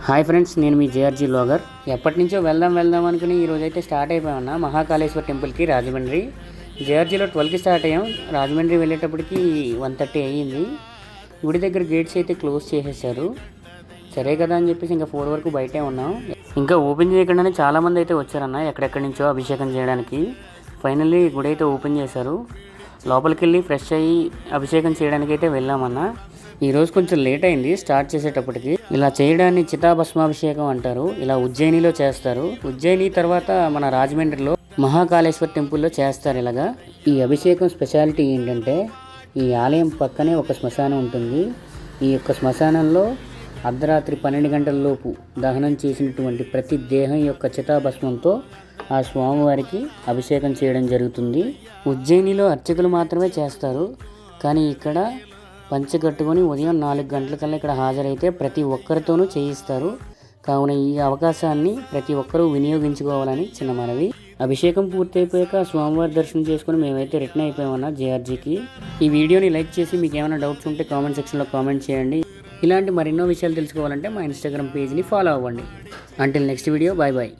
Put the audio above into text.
Hi friends, నేను మీ JRG లోగర్. ఎప్పటి నుంచో వెళ్దాం అనుకుని ఈరోజైతే స్టార్ట్ అయిపోయామన్నా మహాకాళేశ్వర టెంపుల్కి రాజమండ్రి. జేఆర్జీలో 12కి స్టార్ట్ అయ్యాం. రాజమండ్రి వెళ్ళేటప్పటికి 1:30 అయ్యింది. గుడి దగ్గర గేట్స్ అయితే క్లోజ్ చేసేసారు. సరే కదా అని చెప్పేసి ఇంకా 4 వరకు బయటే ఉన్నాం. ఇంకా ఓపెన్ చేయకుండానే చాలామంది అయితే వచ్చారన్న, ఎక్కడెక్కడి నుంచో అభిషేకం చేయడానికి. ఫైనల్లీ గుడి అయితే ఓపెన్ చేశారు. లోపలికి వెళ్ళి ఫ్రెష్ అయ్యి అభిషేకం చేయడానికి అయితే వెళ్ళామన్నా. ఈరోజు కొంచెం లేట్ అయింది స్టార్ట్ చేసేటప్పటికి. ఇలా చేయడాన్ని చితాభస్మాభిషేకం అంటారు. ఇలా ఉజ్జయినిలో చేస్తారు. ఉజ్జయిని తర్వాత మన రాజమండ్రిలో మహాకాళేశ్వర టెంపుల్లో చేస్తారు ఇలాగా. ఈ అభిషేకం స్పెషాలిటీ ఏంటంటే, ఈ ఆలయం పక్కనే ఒక శ్మశానం ఉంటుంది. ఈ యొక్క శ్మశానంలో అర్ధరాత్రి 12 గంటల లోపు దహనం చేసినటువంటి ప్రతి దేహం యొక్క చితాభస్మంతో ఆ స్వామివారికి అభిషేకం చేయడం జరుగుతుంది. ఉజ్జయినిలో అర్చకులు మాత్రమే చేస్తారు, కానీ ఇక్కడ పంచె కట్టుకొని ఉదయం 4 గంటలకల్లా ఇక్కడ హాజరైతే ప్రతి ఒక్కరితోనూ చేయిస్తారు. కావున ఈ అవకాశాన్ని ప్రతి ఒక్కరూ వినియోగించుకోవాలని చిన్న మనవి. అభిషేకం పూర్తయిపోయాక స్వామివారి దర్శనం చేసుకుని మేమైతే రిటర్న్ అయిపోయామన్నా జేఆర్జీకి. ఈ వీడియోని లైక్ చేసి మీకు ఏమైనా డౌట్స్ ఉంటే కామెంట్ సెక్షన్లో కామెంట్ చేయండి. ఇలాంటి మరెన్నో విషయాలు తెలుసుకోవాలంటే మా ఇన్స్టాగ్రామ్ పేజ్ని ఫాలో అవ్వండి. Until next video, bye bye.